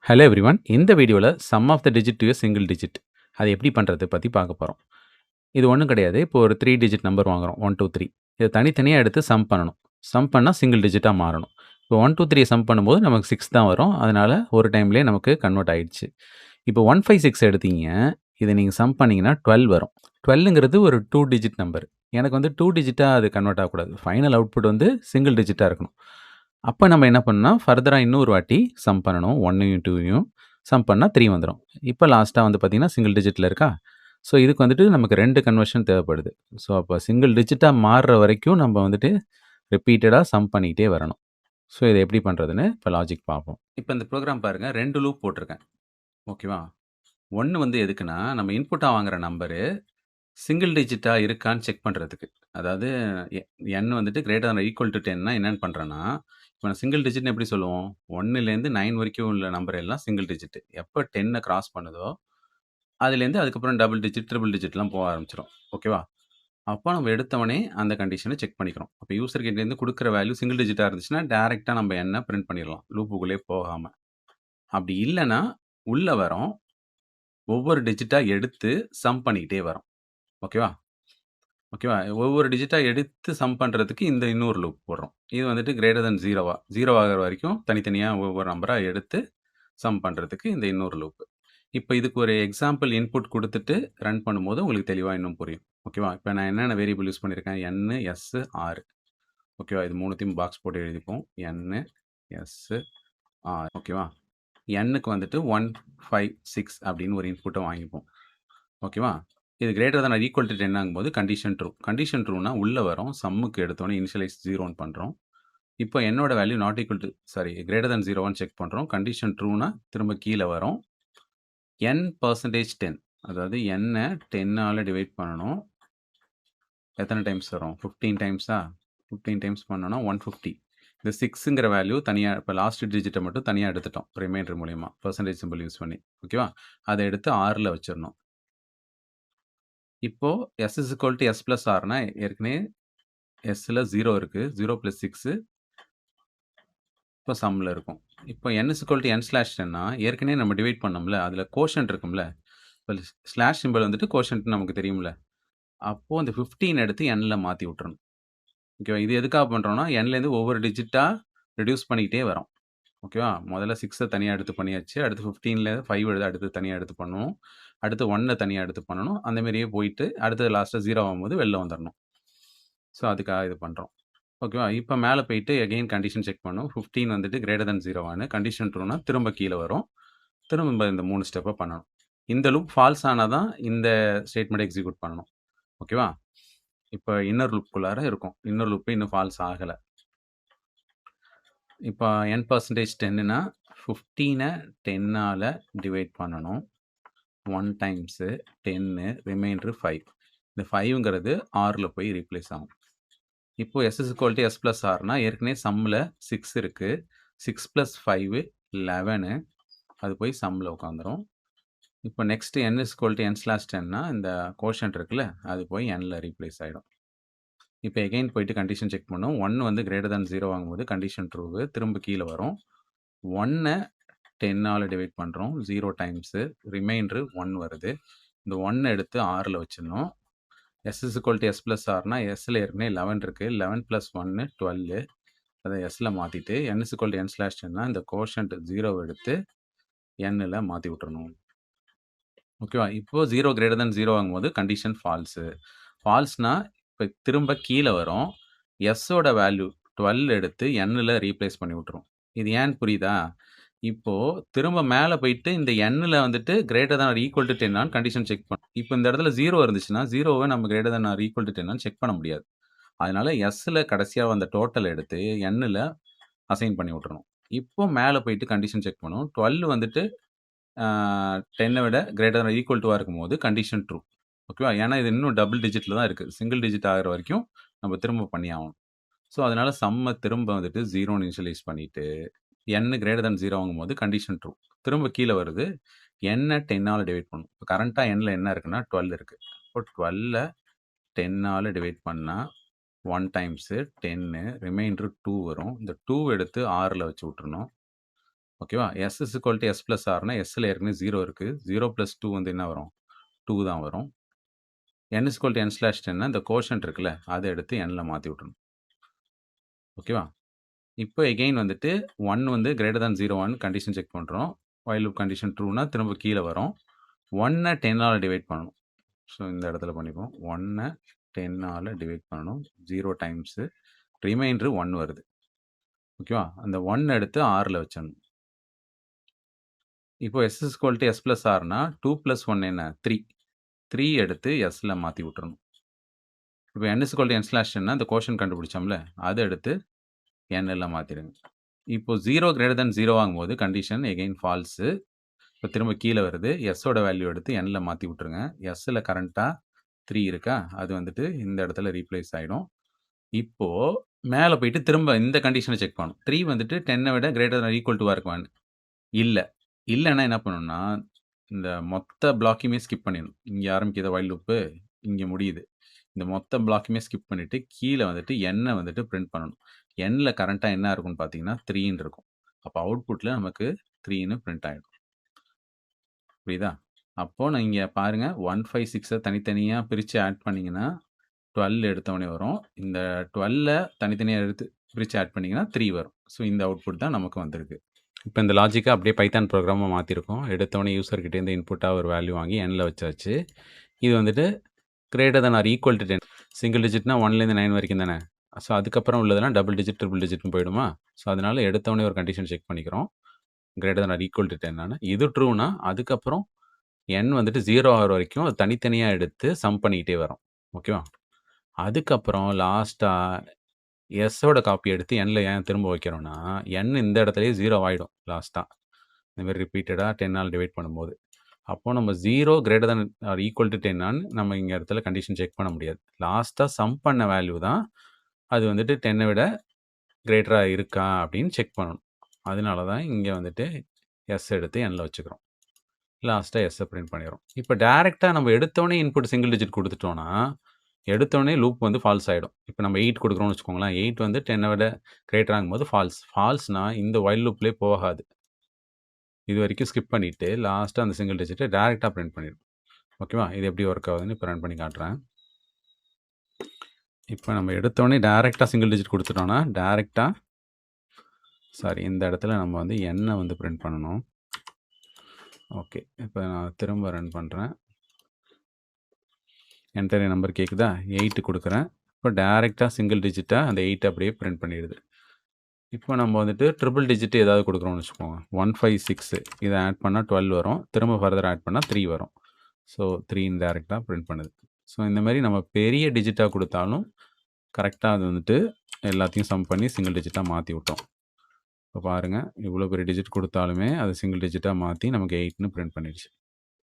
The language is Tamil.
Hello everyone. இந்த வீடியோல sum of the digit to a single digit. அது எப்படி பண்றது பத்தி பார்க்க போறோம். இது ஒண்ணும் கிடையாது. இப்போ ஒரு 3 டிஜிட் நம்பர் வாங்குறோம். 1, 2, 3. இத தனித்தனியா எடுத்து சம் பண்ணணும். சம் பண்ணா சிங்கிள் டிஜிட்டா மாறணும். இப்போ 1, 2, 3 சம் பண்ணும்போது நமக்கு 6 தான் வரும். அதனால ஒரு டைம்லயே நமக்கு கன்வெர்ட் ஆயிடுச்சு. இப்போ 156 எடுத்தீங்க. இத நீங்க சம் பண்ணீங்கன்னா 12 வரும். 12ங்கிறது ஒரு 2 டிஜிட் நம்பர். எனக்கு வந்து 2 டிஜிட்டா அது கன்வெர்ட் ஆகக்கூடாது. ஃபைனல் அவுட்புட் வந்து சிங்கிள் டிஜிட்டா இருக்கணும். அப்ப நம்ம என்ன பண்ணணும்னா, ஃபர்தரா இன்னொரு வாட்டி சம் பண்ணணும். 1யும் 2யும் சம் பண்ணா 3 வந்துரும். இப்ப லாஸ்ட்டா வந்து பார்த்தீங்கன்னா, சிங்கிள் டிஜிட்ல இருக்கா? ஸோ, இதுக்கு வந்துட்டு நமக்கு 2 கன்வர்ஷன் தேவைப்படுது. ஸோ, அப்ப சிங்கிள் டிஜிட்டா மாறுற வரைக்கும் நம்ம வந்துட்டு ரிப்பீட்டடா சம் பண்ணிக்கிட்டே வரணும். ஸோ, இத எப்படி பண்றதுன்னு இப்ப லாஜிக் பார்ப்போம். இப்ப இந்த புரோகிராம் பாருங்க 2 லூப் போட்டிருக்கேன். ஓகேவா? 1 வந்து எதுக்குன்னா, நம்ம இன்புட்டா வாங்குற நம்பரு சிங்கிள் டிஜிட்டா இருக்கான்னு செக் பண்றதுக்கு. அதாவது எ n வந்துட்டு greater than R equal two 10ன்னா என்னன்னு பண்றேன்னா, இப்ப நான் சிங்கிள் டிஜிட்ன்னு எப்படி சொல்லுவோம்? 1லேருந்து 9 வரைக்கும் உள்ள நம்பர் எல்லாம் சிங்கிள் டிஜிட். எப்ப 10 கிராஸ் பண்ணுதோ, அதுலேருந்து அதுக்கப்புறம் டபுள் டிஜிட், ட்ரிபிள் டிஜிட்லாம் போக ஆரம்பிச்சுரும். ஓகேவா? அப்ப நம்ம எடுத்தவனே அந்த கண்டிஷன செக் பண்ணிக்கிறோம். அப்ப யூசர் கிட்டேருந்து குடுக்குற வேல்யூ சிங்கிள் டிஜிட்டா இருந்துச்சுன்னா, டைரக்ட்டா நம்ம n பிரிண்ட் பண்ணிறலாம். லூப்புக்குள்ளயே போகாம. அப்படி இல்லன்னா, உள்ள வரோம். ஒவ்வொரு டிஜிட்டா எடுத்து சம் பண்ணிக்கிட்டே வரோம். ஓகேவா? ஓகேவா? ஒவ்வொரு டிஜிட்டா எடுத்து சம் பண்றதுக்கு இந்த இன்னொரு லூப் போடுறோம். இது வந்துட்டு கிரேட்டர் தென் 0 ஆகுற வரைக்கும் தனித்தனியா ஒவ்வொரு நம்பரா எடுத்து சம் பண்றதுக்கு இந்த இன்னொரு லூப். இப்ப இதுக்கு ஒரு எக்ஸாம்பிள் இன்புட் குடுத்துட்டு ரன் பண்ணும்போது உங்களுக்கு தெளிவா இன்னும் புரியும். ஓகேவா? இப்ப நான் என்னென்ன வேரியபிள் யூஸ் பண்ணியிருக்கேன்? n, s, r. ஓகேவா? இது 3த்தையும் பாக்ஸ் போட்டு எழுதிப்போம். n, s, r. ஓகேவா? nக்கு வந்துட்டு 1, 5, 6 அப்படின்னு ஒரு இன்புட்ட வாங்கிப்போம். ஓகேவா? இது greater than or equal to 10 ஆகும்போது கண்டிஷன் ட்ரூ. கண்டிஷன் ட்ரூனா உள்ள வரோம். சம்முக்கு எடுத்தோனே இனிஷியலைஸ் 0ன்னு பண்றோம். இப்போ என்னோட value not equal to greater than 0வான்னு செக் பண்றோம். கண்டிஷன் ட்ரூனா திரும்ப கீழ வரோம். n% 10 அதாவது n-அ 10ஆல டிவைட் பண்ணணும். எத்தனை டைம்ஸ் வரும்? 15 டைம்ஸா? 15 டைம்ஸ் பண்ணோம்னா 150. இந்த 6ங்கிற வேல்யூ தனியா இப்ப லாஸ்ட் டிஜிட்ட மட்டும் தனியா எடுத்துட்டோம். ரிமைண்டர் மூலியமா. பெர்சன்டேஜ் சிம்பல் யூஸ் பண்ணி. ஓகேவா? அத எடுத்து Rல வச்சிரணும். இப்போ s is equal to s plus rனா ஏற்கனவே sல 0 இருக்கு. 0 + 6 இப்போ சம்ல இருக்கும். இப்போ n is equal to n/10னா ஏற்கனவே நம்ம டிவைட் பண்ணோம்ல, அதுல கோஷன்ட் இருக்கும்ல. இப்ப ஸ்லாஷ் சிம்பல் வந்துட்டு கோஷன்ட்ன்னு நமக்கு தெரியும்ல. அப்போ அந்த 15 எடுத்து nல மாத்தி விட்டுறணும். ஓகேவா? இது எதுக்காக பண்றோம்னா, nலேருந்து ஒவ்வொரு டிஜிட்டா ரெடியூஸ் பண்ணிக்கிட்டே வரோம். ஓகேவா? முதல்ல 6 தனியா எடுத்து பண்ணியாச்சு. அடுத்து 15ல 5 அடுத்து தனியா எடுத்து பண்ணணும். அடுத்து 1 தனியா எடுத்து பண்ணணும். அந்த மாரியே போயிட்டு அடுத்து லாஸ்ட்டா 0 ஆகும்போது வெளில வந்துரணும். ஸோ, அதுக்காக இது பண்றோம். ஓகேவா? இப்ப மேல போயிட்டு அகைன் கண்டிஷன் செக் பண்ணணும். 15 வந்துட்டு கிரேட்டர் தென் 0வான்னு. கண்டிஷன் ட்ரூனா திரும்ப கீழ வரும். திரும்ப இந்த 3 ஸ்டெப்ப பண்ணணும். இந்த லூப் ஃபால்ஸ் ஆனா தான் இந்த ஸ்டேட்மென்ட்ட எக்ஸிக்யூட் பண்ணணும். ஓகேவா? இப்ப இன்னர் லூப்க்குள்ளார இருக்கும். இன்னர் லூப் இன்னும் ஃபால்ஸ் ஆகல. இப்ப n%10ன்னா 15 10ஆல டிவைட் பண்ணணும். 1 டைம்ஸ் 10 ரிமைண்டர் 5. இந்த 5ங்கிறது Rல போய் ரீப்ளேஸ் ஆகும். இப்போ s is equal to s plus rனா ஏற்கனவே சம்ல 6 இருக்கு. 6 + 5 11 அது போய் சம்ல உட்காந்துரும். இப்போ next n is equal to n/10னா இந்த கோஷன்ட் இருக்குல்ல, அது போய் nல ரீப்ளேஸ் ஆயிடும். இப்போ அகைன் போயிட்டு கண்டிஷன் செக் பண்ணும். 1 வந்து கிரேட்டர் தென் 0 வாங்கும்போது கண்டிஷன் ட்ரூவு. திரும்ப கீழ வரும். 1 10ஆல டிவைட் பண்றோம். 0 டைம்ஸ் ரிமைண்டர் 1 வருது. இந்த 1 எடுத்து Rல வச்சிடணும். s is equal to s plus rனா sல ஏற்கனவே 11 இருக்கு. 11 + 1 12. அத sல மாத்திட்டு n is equal to n/10னா இந்த கோஷன்ட் 0 எடுத்து nல மாத்தி விட்டுறணும். ஓகேவா? இப்போ 0 கிரேட்டர் தென் 0 ஆகும்போது கண்டிஷன் ஃபால்ஸு. ஃபால்ஸ்னா இப்ப திரும்ப கீழ வரும். ஓட வேல்யூ 12 எடுத்து nல ரீப்ளேஸ் பண்ணி விட்டுரும். இது ஏன்னு புரியுதா? இப்போ திரும்ப மேல போயிட்டு இந்த nல வந்துட்டு greater than or equal to 10 ஆன்னு கண்டிஷன் செக் பண்ணணும். இப்போ இந்த இடத்துல 0 இருந்துச்சுன்னா, 0வ நம்ம greater than or equal to 10 ஆன்னு செக் பண்ண முடியாது. அதனால sல கடைசியா வந்த டோட்டல் எடுத்து nல அசைன் பண்ணி விட்டுறணும். இப்போ மேல போயிட்டு கண்டிஷன் செக் பண்ணும். 12 வந்துட்டு 10 விட கிரேட்டர் தென் ஆர் ஈக்குவல் டூவா இருக்கும்போது கண்டிஷன் ட்ரூ. ஓகேவா? ஏன்னா இது இன்னும் டபுள் டிஜிட்ல தான் இருக்கு. சிங்கிள் டிஜிட் ஆகுற வரைக்கும் நம்ம திரும்ப பண்ணி ஆகணும். ஸோ, அதனால சம்ம திரும்ப வந்துட்டு 0ன்னு இனிஷியலைஸ் பண்ணிட்டு, n கிரேட்டர் தென் 0 ஆகும்போது கண்டிஷன் ட்ரூ. திரும்ப கீழ வருது. n-அ 10ஆல டிவைட் பண்ணணும். இப்போ கரண்ட்டா nல என்ன இருக்குன்னா 12 இருக்கு. இப்போ 12ல 10ஆல டிவைட் பண்ணா 1 டைம்ஸ் 10 ரிமைண்டர் 2 வரும். இந்த 2 எடுத்து Rல வச்சு விட்டுறணும். ஓகேவா? S is equal to S plus Rனா Sல ஏற்கனவே 0 இருக்கு. 0 பிளஸ் 2 வந்து என்ன வரும்? 2 தான் வரும். n இஸ் ஈக்குவல் டூ n/10னா இந்த கோஷன்ட் இருக்குல்ல, அத எடுத்து nல மாத்தி விட்டுறணும். ஓகேவா? இப்போ எகெயின் வந்துட்டு 1 வந்து கிரேட்டர் தேன் 0 1 கண்டிஷன் செக் பண்றோம். வைல் லூப் கண்டிஷன் ட்ரூனா திரும்ப கீழ வரும். 1 10ஆல டிவைட் பண்ணணும். ஸோ இந்த இடத்துல பண்ணிப்போம். 1 10ஆல டிவைட் பண்ணணும். 0 டைம்ஸ் ரிமைண்டர் 1 வருது. ஓகேவா? அந்த 1 எடுத்து Rல வச்சிடணும். இப்போ S is equal to S plus Rனா 2 பிளஸ் 1 என்ன? 3. 3 எடுத்து Sல மாத்தி விட்டுறணும். இப்போ n இஸ் ஈக்குவல் டூ n/10னா இந்த கோஷன் கண்டுபிடிச்சோம்ல, அத எடுத்து nல மாத்திடுங்க. இப்போ 0 கிரேட்டர் தேன் 0 ஆகும்போது கண்டிஷன் எகெயின் ஃபால்ஸு. இப்போ திரும்ப கீழ வருது. Sஓட வேல்யூ எடுத்து nல மாத்தி விட்டுருங்க. Sல கரண்ட்டா 3 இருக்கா? அது வந்துட்டு இந்த இடத்துல ரீப்ளேஸ் ஆயிடும். இப்போ மேல போயிட்டு திரும்ப இந்த கண்டிஷன செக் பண்ணணும். 3 வந்துட்டு 10 விட கிரேட்டர் தேன் ஈக்குவல் டூவா இருக்குமான்னு? இல்ல. இல்லன்னா என்ன பண்ணணும்னா, இந்த மொத்த பிளாக்கையுமே ஸ்கிப் பண்ணிடணும். இங்க ஆரம்பிக்குதா வைல் லூப்பு, இங்க முடியுது. இந்த மொத்த பிளாக்கையுமே ஸ்கிப் பண்ணிட்டு, கீழ வந்துட்டு n வந்துட்டு பிரிண்ட் பண்ணணும். nல கரண்ட்டா என்ன இருக்கும்னு பார்த்தீங்கன்னா, 3ன்னு இருக்கும். அப்ப அவுட்புட்ல நமக்கு 3ன்னு பிரிண்ட் ஆயிடும். புரியுதா? அப்போ நீங்க பாருங்க 1, 5, 6 தனித்தனியா பிரிச்சு ஆட் பண்ணீங்கன்னா, 12 எடுத்தோனே வரும். இந்த 12 தனித்தனியா எடுத்து பிரிச்சு ஆட் பண்ணீங்கன்னா, 3 வரும். ஸோ இந்த அவுட்புட் தான் நமக்கு வந்திருக்கு. இப்போ இந்த லாஜிக்க அப்படியே பைத்தான் ப்ரோகிராமா மாத்திருக்கோம். எடுத்தோனே யூசர் கிட்டேருந்து இன்புட்டா ஒரு வேல்யூ வாங்கி nல வச்சாச்சு. இது வந்துட்டு greater than or equal to 10. Single டிஜிட்னா 1லேருந்து 9 வரைக்கும் தானே. ஸோ அதுக்கப்புறம் உள்ளதெல்லாம் டபுள் டிஜிட், ட்ரிபிள் டிஜிட்னு போயிடுமா? ஸோ அதனால எடுத்தோனே ஒரு கண்டிஷன் செக் பண்ணிக்கிறோம். Greater than or equal to 10 இது ட்ரூனா, அதுக்கப்புறம் n வந்துட்டு 0 ஆகுற வரைக்கும் அது தனித்தனியா எடுத்து சம் பண்ணிக்கிட்டே வரோம். ஓகேவா? அதுக்கப்புறம் லாஸ்ட்டா Sஓட காப்பி எடுத்து nல ஏன் திரும்ப வைக்கிறோம்னா, n இந்த இடத்துலயே 0 ஆயிடும் லாஸ்ட்டா. இந்த மாரி ரிப்பீட்டடா 10ஆல டிவைட் பண்ணும்போது. அப்போ நம்ம 0 greater than or equal to 10 நம்ம இங்க இடத்துல கண்டிஷன் செக் பண்ண முடியாது. லாஸ்ட்டா சம் பண்ண வேல்யூ தான் அது வந்துட்டு 10 விட கிரேட்டரா இருக்கா அப்படின்னு செக் பண்ணணும். அதனால தான் இங்க வந்துட்டு S எடுத்து nல வச்சுக்கிறோம். லாஸ்ட்டா Sஅ பிரிண்ட் பண்ணிடுறோம். இப்போ டைரக்ட்டா நம்ம எடுத்தோனே இன்புட் சிங்கிள் டிஜிட் குடுத்துட்டோம்னா, எடுத்தோனே லூப் வந்து ஃபால்ஸ் ஆயிடும். இப்போ நம்ம 8 குடுக்குறோம்னு வச்சுக்கோங்களேன். 8 வந்து 10 விட கிரேட்டர் ஆகும்போது ஃபால்ஸ். ஃபால்ஸ்னா இந்த வைல் லூப்லயே போகாது. இதுவரைக்கும் ஸ்கிப் பண்ணிட்டு, லாஸ்ட்டா அந்த சிங்கிள் டிஜிட்ட டைரக்ட்டா பிரிண்ட் பண்ணிடும். ஓகேவா? இது எப்படி ஒர்க் ஆகுதுன்னு இப்போ ரன் பண்ணி காட்டுறேன். இப்போ நம்ம எடுத்தோனே டைரக்ட்டா சிங்கிள் டிஜிட் குடுத்துட்டோம்னா, டைரக்ட்டா இந்த இடத்துல நம்ம வந்து n வந்து பிரிண்ட் பண்ணணும். ஓகே. இப்போ நான் திரும்ப ரன் பண்றேன். என்டர் எ நம்பர் கேட்குதா? 8 குடுக்குறேன். இப்போ டைரக்ட்டா சிங்கிள் டிஜிட்டா அந்த 8 அப்படியே பிரிண்ட் பண்ணிடுது. இப்போ நம்ம வந்துட்டு ட்ரிபிள் டிஜிட் ஏதாவது குடுக்குறோம்னு வச்சுக்கோங்க. 1, 5, 6 இத ஆட் பண்ணா 12 வரும். திரும்ப ஃபர்தர் ஆட் பண்ணா 3 வரும். ஸோ 3ன்னு டைரக்ட்டா பிரிண்ட் பண்ணுது. ஸோ இந்த மாரி நம்ம பெரிய டிஜிட்டா குடுத்தாலும், கரெக்ட்டா அது வந்துட்டு எல்லாத்தையும் சம் பண்ணி சிங்கிள் டிஜிட்டா மாத்தி விட்டோம். இப்போ பாருங்க, இவ்வளோ பெரிய டிஜிட் குடுத்தாலுமே அது சிங்கிள் டிஜிட்டா மாத்தி நமக்கு 8ன்னு பிரிண்ட் பண்ணிடுச்சு.